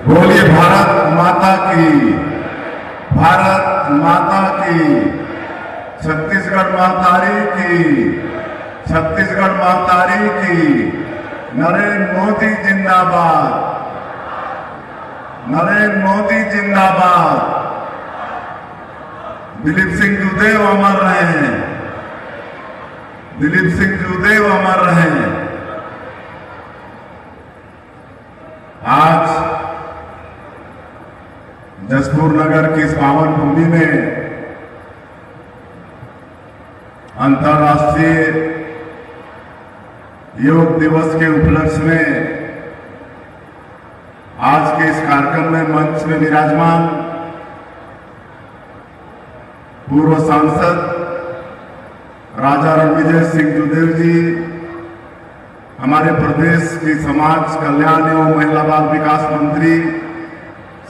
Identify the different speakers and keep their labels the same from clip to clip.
Speaker 1: बोलिए भारत माता की, भारत माता की, छत्तीसगढ़ मातारी की, छत्तीसगढ़ मातारी की। नरेंद्र मोदी जिंदाबाद, नरेंद्र मोदी जिंदाबाद। दिलीप सिंह जूदेव अमर रहे, दिलीप सिंह जूदेव अमर रहे। आज जसपुर नगर की इस पावन भूमि में अंतर्राष्ट्रीय योग दिवस के उपलक्ष्य में आज के इस कार्यक्रम में मंच में विराजमान पूर्व सांसद राजा रणविजय सिंह जूदेव जी, हमारे प्रदेश की समाज कल्याण एवं महिला बाल विकास मंत्री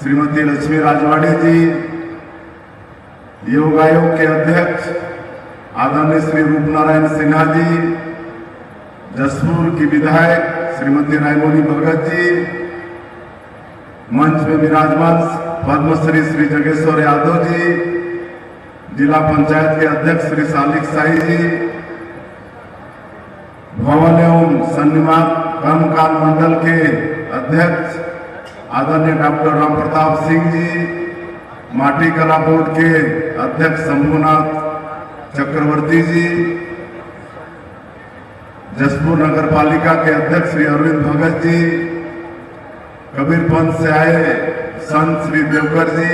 Speaker 1: श्रीमती लक्ष्मी राजवाड़ी जी, योग आयोग के अध्यक्ष आदरणीय श्री रूपनारायण सिन्हा जी, जसपुर की विधायक श्रीमती रायमोनी भगत जी, मंच में विराजमान पद्मश्री श्री जगेश्वर यादव जी, जिला पंचायत के अध्यक्ष श्री सालिक साई जी, भवन एवं सन्निवास कर्मकाल मंडल के अध्यक्ष आदरणीय डॉक्टर राम प्रताप सिंह जी, माटी कला बोर्ड के अध्यक्ष शंभुनाथ चक्रवर्ती जी, जसपुर नगर पालिका के अध्यक्ष श्री अरविंद भगत जी, कबीरपंथ से आए संत श्री देवकर जी,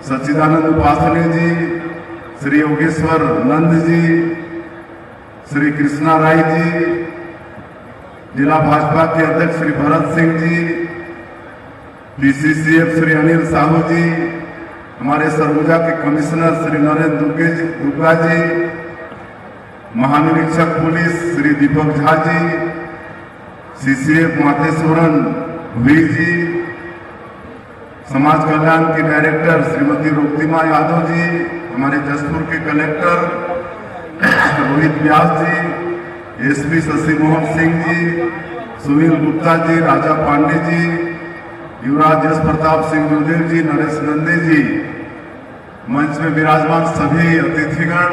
Speaker 1: सच्चिदानंद उपासनी जी, श्री योगेश्वर नंद जी, श्री कृष्णा राय जी, जिला भाजपा के अध्यक्ष श्री भरत सिंह जी, पीसीसीएफ श्री अनिल साहू जी, हमारे सरगुजा के कमिश्नर श्री नरेंद्र दुग्गा जी, महानिरीक्षक police Shri Deepak Jha ji, CCF मातेश्वरन we जी, समाज कल्याण की डायरेक्टर श्रीमती रोक्तिमा यादव जी, हमारे जसपुर के कलेक्टर रोहित व्यास जी, एसपी शशि मोहन सिंह जी, सुनील गुप्ता जी, राजा पांडे जी, युवराज यश प्रताप सिंह जूदेव जी, नरेश नंदे जी, मंच में विराजमान सभी अतिथिगण,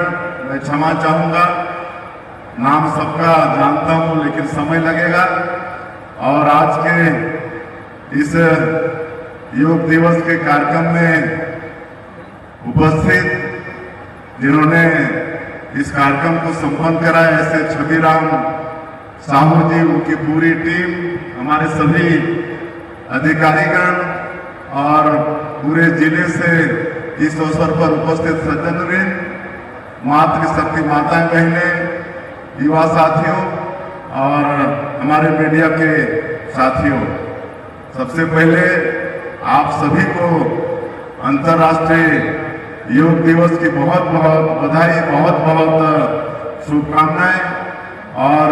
Speaker 1: मैं क्षमा चाहूंगा, नाम सबका जानता हूं लेकिन समय लगेगा। और आज के इस योग दिवस के कार्यक्रम में उपस्थित जिन्होंने इस कार्यक्रम को संपन्न कराया, ऐसे छबीराम साहू जी, उनकी पूरी टीम, हमारे सभी अधिकारीगण और पूरे जिले से इस अवसर पर उपस्थित सज्जनवृंद, मातृशक्ति माताएं बहनें, युवा साथियों और हमारे मीडिया के साथियों, सबसे पहले आप सभी को अंतर्राष्ट्रीय योग दिवस की बहुत बहुत बधाई, बहुत बहुत शुभकामनाएं। और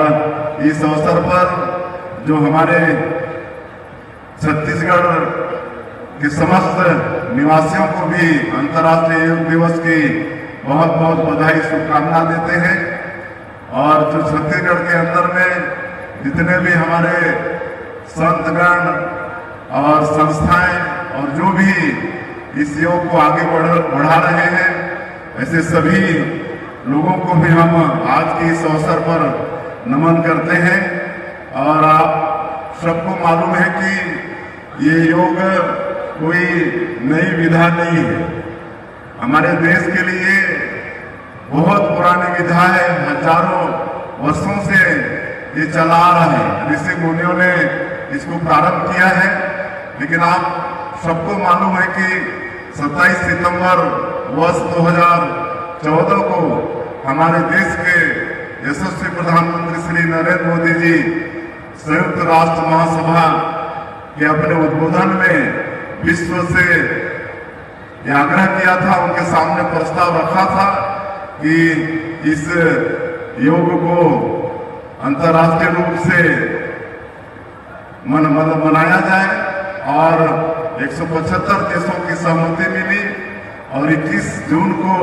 Speaker 1: इस अवसर पर जो हमारे छत्तीसगढ़ के समस्त निवासियों को भी अंतर्राष्ट्रीय योग दिवस की बहुत बहुत बधाई, शुभकामना देते हैं। और जो छत्तीसगढ़ के अंदर में जितने भी हमारे संतगण और संस्थाएं और जो भी इस योग को आगे बढ़ा रहे हैं, ऐसे सभी लोगों को भी हम आज के इस अवसर पर नमन करते हैं। और आप सबको मालूम है कि ये योग कोई नई विधा नहीं है, हमारे देश के लिए बहुत पुरानी विधा है, हजारों वर्षों से ये चला आ रहा है, ऋषि मुनियों ने इसको प्रारंभ किया है। लेकिन आप सबको मालूम है कि 27 सितंबर वर्ष 2014 को हमारे देश के यशस्वी प्रधानमंत्री श्री नरेंद्र मोदी जी संयुक्त राष्ट्र महासभा के अपने उद्बोधन में विश्व से यह आग्रह किया था, उनके सामने प्रस्ताव रखा था कि इस योग को अंतर्राष्ट्रीय रूप से मनाया जाए। और 175 देशों की सहमति मिली और 21 जून को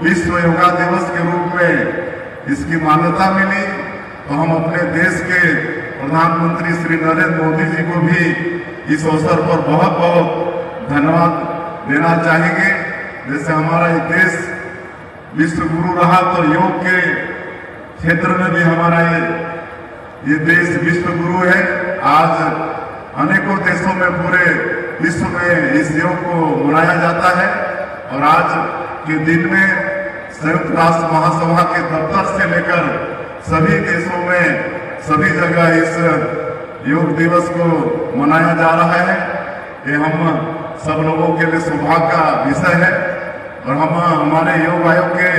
Speaker 1: विश्व योगा दिवस के रूप में इसकी मान्यता मिली। तो हम अपने देश के प्रधानमंत्री श्री नरेंद्र मोदी जी को भी इस अवसर पर बहुत बहुत धन्यवाद देना चाहेंगे। जैसे हमारा ये देश विश्व गुरु रहा, तो योग के क्षेत्र में भी हमारा ये देश विश्व गुरु है। आज अनेकों देशों में पूरे विश्व में इस योग को मनाया जाता है और आज के दिन में संयुक्त राष्ट्र महासभा के दफ्तर से लेकर सभी देशों में सभी जगह इस योग दिवस को मनाया जा रहा है। ये हम सब लोगों के लिए सौभाग्य का विषय है और हम हमारे योग आयोग के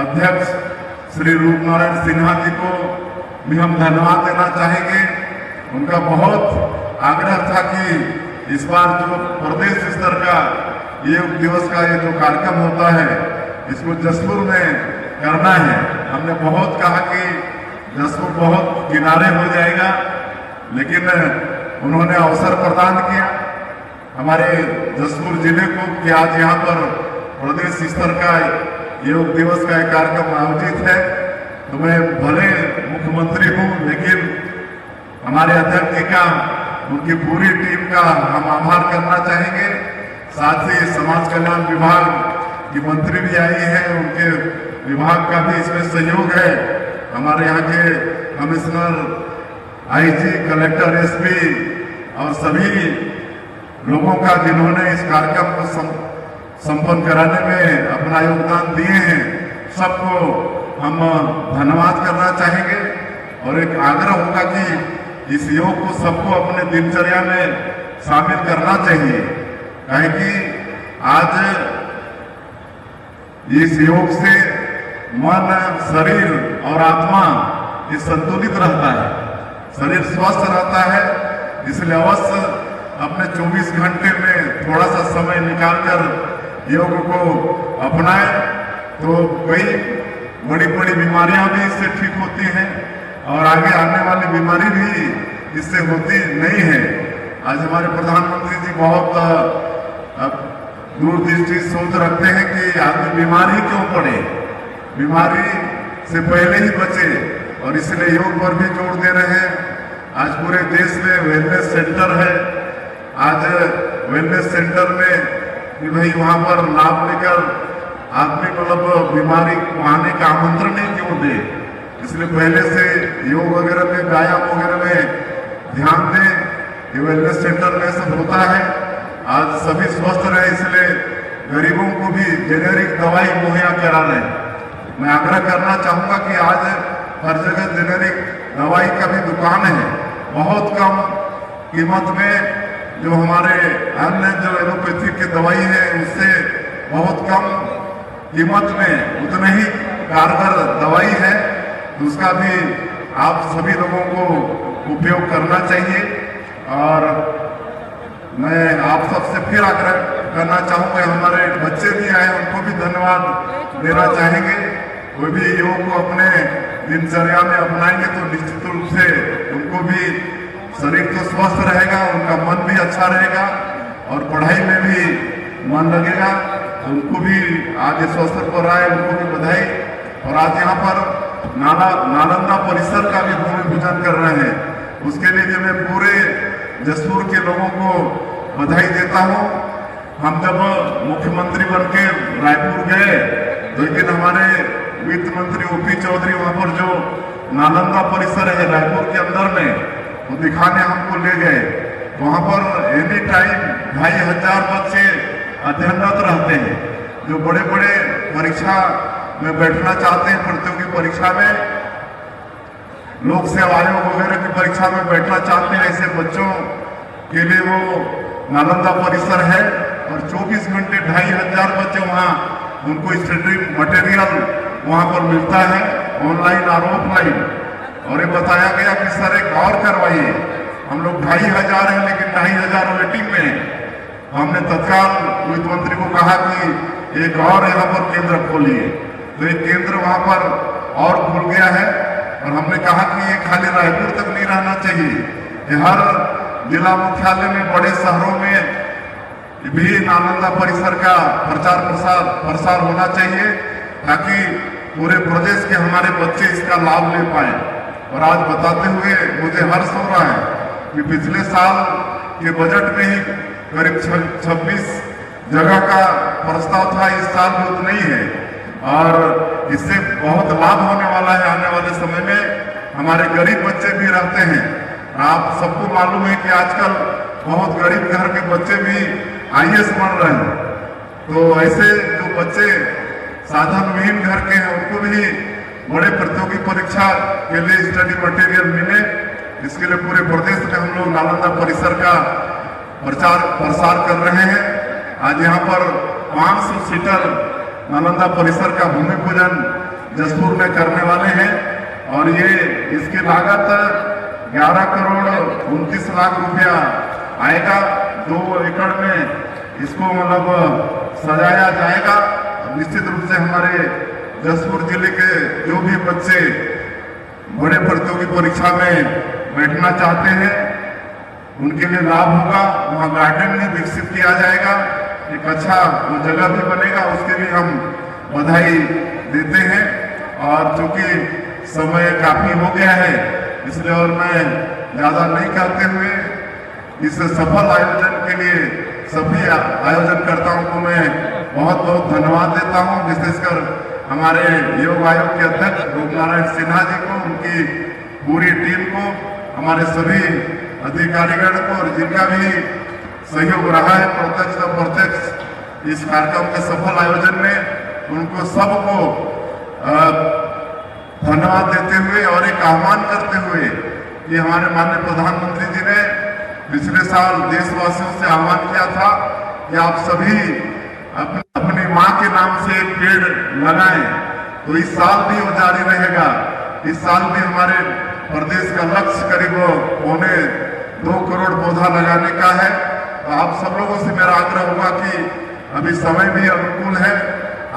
Speaker 1: अध्यक्ष श्री रूप नारायण सिन्हा जी को भी हम धन्यवाद देना चाहेंगे। उनका बहुत आग्रह था कि इस बार जो प्रदेश स्तर का योग दिवस का ये जो कार्यक्रम होता है इसको जसपुर में करना है। हमने बहुत कहा कि जसपुर बहुत किनारे हो जाएगा, लेकिन उन्होंने अवसर प्रदान किया हमारे जसपुर जिले को कि आज यहाँ पर प्रदेश स्तर का योग दिवस का एक कार्यक्रम आयोजित है। तो मैं भले मुख्यमंत्री हूँ, लेकिन हमारे अध्यक्ष जी का उनकी पूरी टीम का हम आभार करना चाहेंगे। साथ ही समाज कल्याण विभाग की मंत्री भी आई है, उनके विभाग का भी इसमें सहयोग है। हमारे यहाँ के कमिश्नर, आईजी, कलेक्टर, एसपी और सभी लोगों का जिन्होंने इस कार्यक्रम को संपन्न कराने में अपना योगदान दिए हैं, सबको हम धन्यवाद करना चाहेंगे। और एक आग्रह होगा कि इस योग को सबको अपने दिनचर्या में शामिल करना चाहिए, काहे कि आज इस योग से मन, शरीर और आत्मा ये संतुलित रहता है, शरीर स्वस्थ रहता है। इसलिए अवश्य अपने 24 घंटे में थोड़ा सा समय निकालकर योग को अपनाएं, तो कई बड़ी बड़ी बीमारियां भी इससे ठीक होती हैं और आगे आने वाली बीमारी भी इससे होती नहीं है। आज हमारे प्रधानमंत्री जी बहुत दूरदृष्टि सोच रखते हैं कि आदमी बीमारी क्यों पड़े, बीमारी से पहले ही बचे, और इसलिए योग पर भी जोर दे रहे हैं। आज पूरे देश में वेलनेस सेंटर है। आज वेलनेस सेंटर में कि भाई वहां पर लाभ लेकर आदमी मतलब बीमारी को आने का आमंत्रण नहीं क्यों दे, इसलिए पहले से योग वगैरह में, व्यायाम वगैरह में ध्यान दें। ये वेलनेस सेंटर में सब होता है। आज सभी स्वस्थ रहे, इसलिए गरीबों को भी जेनेरिक दवाई मुहैया करा रहे हैं। मैं आग्रह करना चाहूंगा कि आज हर जगह जेनेरिक दवाई का भी दुकान है, बहुत कम कीमत में जो हमारे अन्य जो एलोपैथिक की दवाई है उससे बहुत कम कीमत में उतने ही कारगर दवाई है, तो उसका भी आप सभी लोगों को उपयोग करना चाहिए। और मैं आप सबसे फिर आग्रह करना चाहूंगा, हमारे बच्चे भी आए उनको भी धन्यवाद देना चाहेंगे। कोई भी योग को अपने दिनचर्या में अपनाएंगे तो निश्चित रूप से उनको भी शरीर तो स्वस्थ रहेगा, उनका मन भी अच्छा रहेगा और पढ़ाई में भी मन लगेगा। तो उनको भी आज इस अवसर पर आए, उनको भी बधाई। और आज यहाँ पर नालंदा परिसर का भी भूमि पूजन कर रहे हैं, उसके लिए भी मैं पूरे जसपुर के लोगों को बधाई देता हूँ। हम जब मुख्यमंत्री बनके रायपुर गए तो एक दिन हमारे वित्त मंत्री ओपी चौधरी वहां पर जो नालंदा परिसर है रायपुर के अंदर में, वो दिखाने हमको ले गए। तो वहां पर एनी टाइम 2500 बच्चे अध्ययनरत रहते हैं, जो बड़े बड़े परीक्षा में बैठना चाहते हैं, प्रतियोगी परीक्षा में, लोक सेवा आयोग वगैरह की परीक्षा में बैठना चाहते हैं, ऐसे बच्चों के लिए वो नालंदा परिसर है। और 24 घंटे 2500 बच्चे वहाँ, उनको स्टडी मटेरियल वहाँ पर मिलता है, ऑनलाइन और ऑफलाइन। और ये बताया गया कि सर एक और करवाइए, हम लोग 2500 हैं लेकिन 2500 वेटिंग में है। हमने तत्काल वित्त मंत्री को कहा कि एक और यहाँ पर केंद्र खोलिए, तो एक केंद्र वहाँ पर और खुल गया है। और हमने कहा कि ये खाली रायपुर तक नहीं रहना चाहिए, ये हर जिला मुख्यालय में, बड़े शहरों में भी नालंदा परिसर का प्रसार होना चाहिए, ताकि पूरे प्रदेश के हमारे बच्चे इसका लाभ ले पाए। और आज बताते हुए मुझे हर्ष हो रहा है कि पिछले साल के बजट में ही करीब 26 जगह का प्रस्ताव था, इस साल भी उतना ही है और इससे बहुत लाभ होने वाला है। आने वाले समय में हमारे गरीब बच्चे भी रहते हैं। आप सबको मालूम है कि आजकल बहुत गरीब घर के बच्चे भी IAS बन रहे हैं, तो ऐसे जो बच्चे साधन विहीन घर के हैं उनको भी बड़े प्रतियोगी परीक्षा के लिए स्टडी मटेरियल मिले, इसके लिए पूरे प्रदेश में हम लोग नालंदा परिसर का प्रसार कर रहे हैं। आज यहाँ पर 500 सीटर नालंदा परिसर का भूमि पूजन जसपुर में करने वाले हैं और ये इसकी लागत 11 करोड़ 29 लाख रुपया आएगा। 2 एकड़ में इसको मतलब सजाया जाएगा। निश्चित रूप से हमारे जसपुर जिले के जो भी बच्चे बड़े प्रतियोगी परीक्षा में बैठना चाहते हैं उनके लिए लाभ होगा। वहाँ गार्डन भी विकसित किया जाएगा, एक अच्छा वो जगह भी बनेगा, उसके भी हम बधाई देते हैं। और चूंकि समय काफी हो गया है इसलिए और मैं ज्यादा नहीं कहते हुए इस सफल आयोजन के लिए सभी आयोजनकर्ताओं को मैं बहुत बहुत धन्यवाद देता हूं, विशेषकर हमारे योग आयोग के अध्यक्ष रूपनारायण सिन्हा जी को, उनकी पूरी टीम को, हमारे सभी अधिकारीगण को और जिनका भी सहयोग रहा है प्रत्यक्ष और अप्रत्यक्ष इस कार्यक्रम के सफल आयोजन में, उनको सबको धन्यवाद देते हुए और एक आह्वान करते हुए कि हमारे माननीय प्रधानमंत्री जी ने पिछले साल देशवासियों से आह्वान किया था कि आप सभी अपनी माँ के नाम से एक पेड़ लगाएं, तो इस साल भी वो जारी रहेगा। इस साल भी हमारे प्रदेश का लक्ष्य करीब 2.25 करोड़ पौधा लगाने का है। तो आप सब लोगों से मेरा आग्रह होगा कि अभी समय भी अनुकूल है,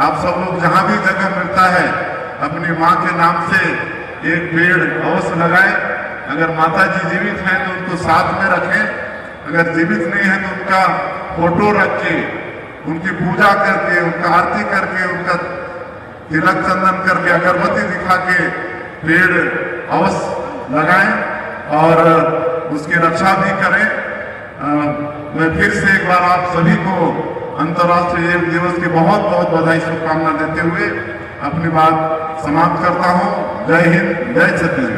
Speaker 1: आप सब लोग जहां भी जगह मिलता है अपनी माँ के नाम से एक पेड़ अवश्य लगाएं। अगर माता जी जीवित हैं तो उनको साथ में रखें, अगर जीवित नहीं है तो उनका फोटो रख के उनकी पूजा करके, उनका आरती करके, उनका तिलक चंदन करके, अगरबत्ती दिखा के पेड़ अवश्य लगाएं और उसकी रक्षा भी करें। मैं फिर से एक बार आप सभी को अंतर्राष्ट्रीय योग दिवस की बहुत बहुत बधाई शुभकामना देते हुए अपनी बात समाप्त करता हूं। जय हिंद, जय छत्तीसगढ़।